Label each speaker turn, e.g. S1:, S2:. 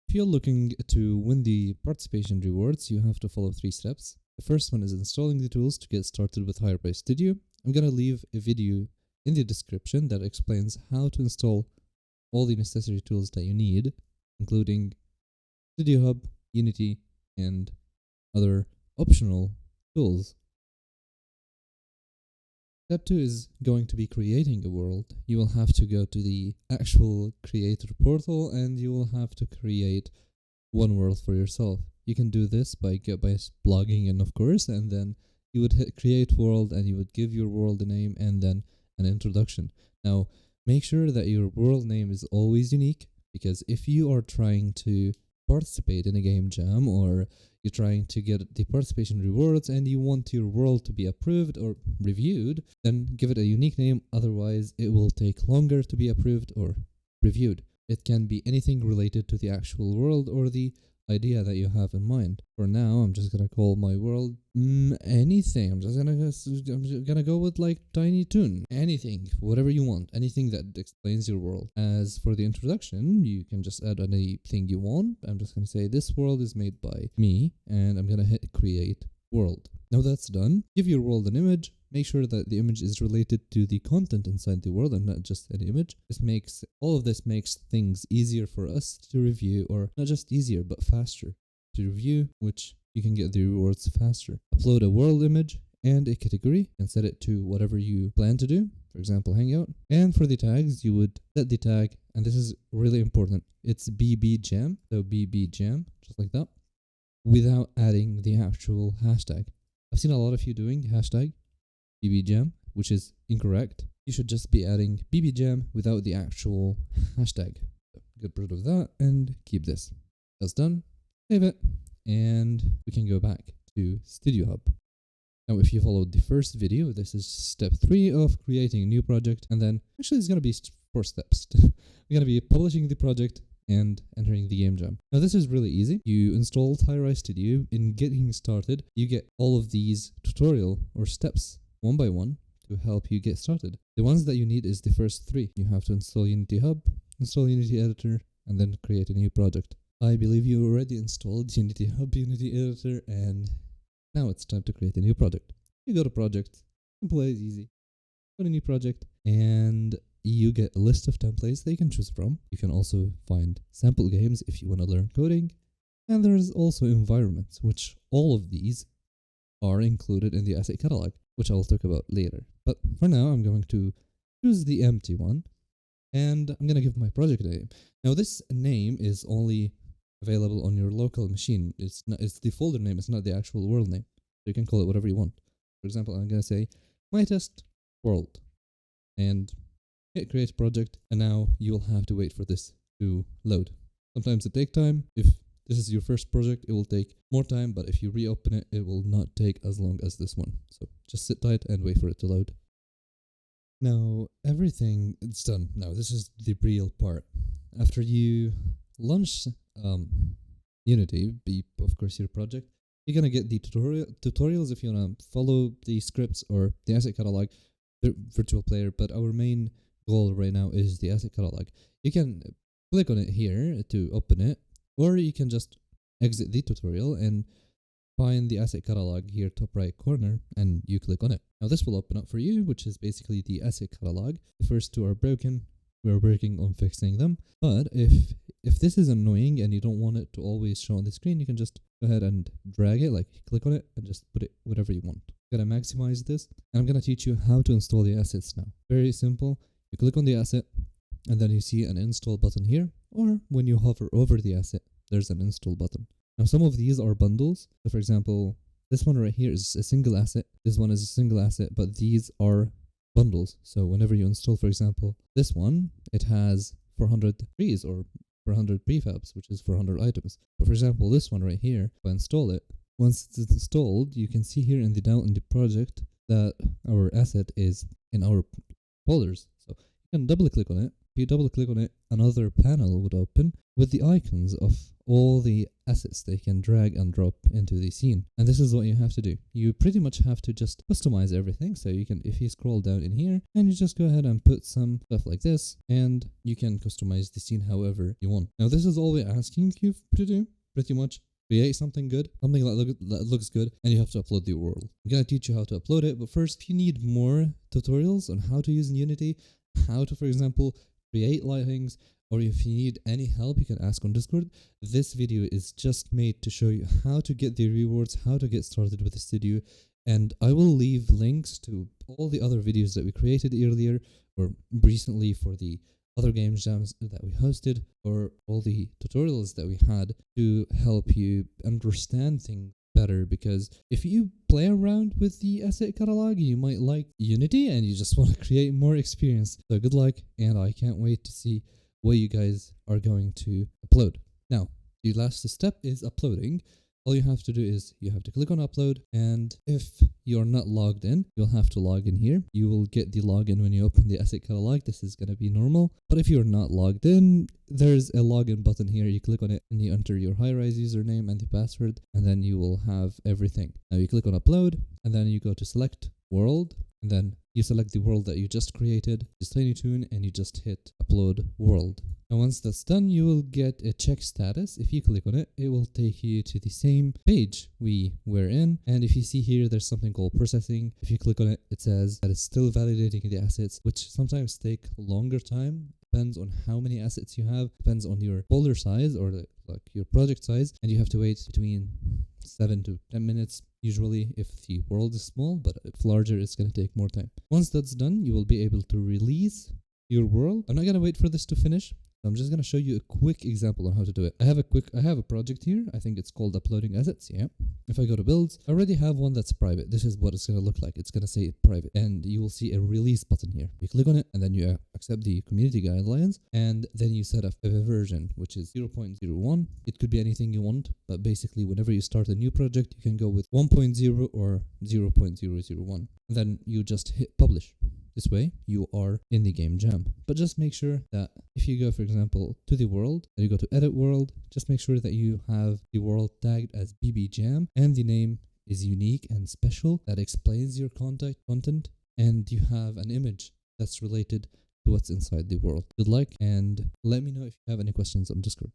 S1: If you're looking to win the participation rewards, you have to follow 3 steps. The first one is installing the tools to get started with Highrise Studio. I'm gonna leave a video in the description that explains how to install all the necessary tools that you need, including Studio Hub, Unity, and other optional tools. Step 2 is going to be creating a world. You will have to go to the actual creator portal and you will have to create one world for yourself. You can do this by logging in, of course, and then you would hit create world and you would give your world a name and then an introduction. Now, make sure that your world name is always unique, because if you are trying to participate in a game jam or you're trying to get the participation rewards and you want your world to be approved or reviewed, then give it a unique name, otherwise it will take longer to be approved or reviewed. It can be anything related to the actual world or the idea that you have in mind. For now, I'm just gonna call my world anything. I'm gonna go with like Tiny Toon. Anything, whatever you want. Anything that explains your world. As for the introduction, you can just add anything you want. I'm just gonna say this world is made by me, and I'm gonna hit create world. Now that's done, give your world an image. Make sure that the image is related to the content inside the world and not just an image. All of this makes things easier for us to review, or not just easier, but faster to review, which you can get the rewards faster. Upload a world image and a category and set it to whatever you plan to do, for example, Hangout. And for the tags, you would set the tag, and this is really important. It's BBJam, so BBJam, just like that, without adding the actual hashtag. I've seen a lot of you doing hashtag BBJam, which is incorrect. You should just be adding BBJam without the actual hashtag. So get rid of that and keep this. That's done. Save it. And we can go back to Studio Hub. Now, if you followed the first video, this is step 3 of creating a new project. And then actually it's going to be 4 steps. We're going to be publishing the project and entering the game jam. Now this is really easy. You installed Highrise Studio. In getting started, you get all of these tutorial or steps one by one to help you get started. The ones that you need is the first 3. You have to install Unity Hub, install Unity Editor, and then create a new project. I believe you already installed Unity Hub, Unity Editor, and now it's time to create a new project. You go to project, simple as easy. Go to new project, and you get a list of templates that you can choose from. You can also find sample games if you want to learn coding. And there's also environments, which all of these are included in the asset catalog, which I'll talk about later. But for now, I'm going to choose the empty one, and I'm going to give my project a name. Now, this name is only available on your local machine. It's the folder name, it's not the actual world name. So you can call it whatever you want. For example, I'm going to say my test world, and hit create project, and now you will have to wait for this to load. Sometimes it takes time. If this is your first project, it will take more time, but if you reopen it, it will not take as long as this one. So just sit tight and wait for it to load. Now everything is done. Now this is the real part. After you launch Unity, of course your project, you're gonna get the tutorials if you wanna follow the scripts or the asset catalog, the virtual player. But our main goal right now is the asset catalog. You can click on it here to open it, or you can just exit the tutorial and find the asset catalog here top right corner, and you click on it. Now this will open up for you, which is basically the asset catalog. The first 2 are broken. We're working on fixing them. But if this is annoying and you don't want it to always show on the screen, you can just go ahead and drag it, like click on it and just put it whatever you want. I'm gonna maximize this, and I'm gonna teach you how to install the assets now. Very simple. You click on the asset, and then you see an install button here, or when you hover over the asset, there's an install button. Now some of these are bundles. So for example, this one right here is a single asset. This one is a single asset, but these are bundles. So whenever you install, for example, this one, it has 400 trees or 400 prefabs, which is 400 items. But for example, this one right here, if I install it, once it's installed, you can see here in the project that our asset is in our folders. So you can double click on it. If you double click on it, another panel would open with the icons of all the assets they can drag and drop into the scene. And this is what you have to do. You pretty much have to just customize everything. So you can, if you scroll down in here, and you just go ahead and put some stuff like this, and you can customize the scene however you want. Now this is all we're asking you to do, pretty much. Create something good, something that looks good, and you have to upload the URL. I'm gonna teach you how to upload it, but first, if you need more tutorials on how to use Unity, how to, for example, create lightings, or if you need any help, you can ask on Discord. This video is just made to show you how to get the rewards, how to get started with the studio, and I will leave links to all the other videos that we created earlier or recently for the other game jams that we hosted, or all the tutorials that we had to help you understand things better. Because if you play around with the asset catalog, you might like Unity and you just want to create more experience. So good luck, and I can't wait to see what you guys are going to upload. Now, the last step is uploading. All you have to do is you have to click on upload, and if you're not logged in, you'll have to log in here. You will get the login when you open the asset catalog. This is going to be normal. But if you're not logged in, there's a login button here. You click on it and you enter your Highrise username and the password, and then you will have everything. Now you click on upload, and then you go to select world, and then you select the world that you just created, this Tiny Toon, and you just hit upload world. And once that's done, you will get a check status. If you click on it, it will take you to the same page we were in. And if you see here, there's something called processing. If you click on it, it says that it's still validating the assets, which sometimes take longer time. Depends on how many assets you have, depends on your folder size or like your project size, and you have to wait between 7 to 10 minutes usually if the world is small, but if larger, it's going to take more time. Once that's done, you will be able to release your world. I'm not going to wait for this to finish. I'm just going to show you a quick example on how to do it. I have a project here. I think it's called uploading assets. Yeah. If I go to builds, I already have one that's private. This is what it's going to look like. It's going to say private, and you will see a release button here. You click on it, and then you accept the community guidelines, and then you set up a version, which is 0.01. It could be anything you want, but basically whenever you start a new project, you can go with 1.0 or 0.001. And then you just hit publish. This way, you are in the game jam. But just make sure that if you go, for example, to the world, and you go to edit world, just make sure that you have the world tagged as BB Jam, and the name is unique and special that explains your content, and you have an image that's related to what's inside the world. Good luck, and let me know if you have any questions on Discord.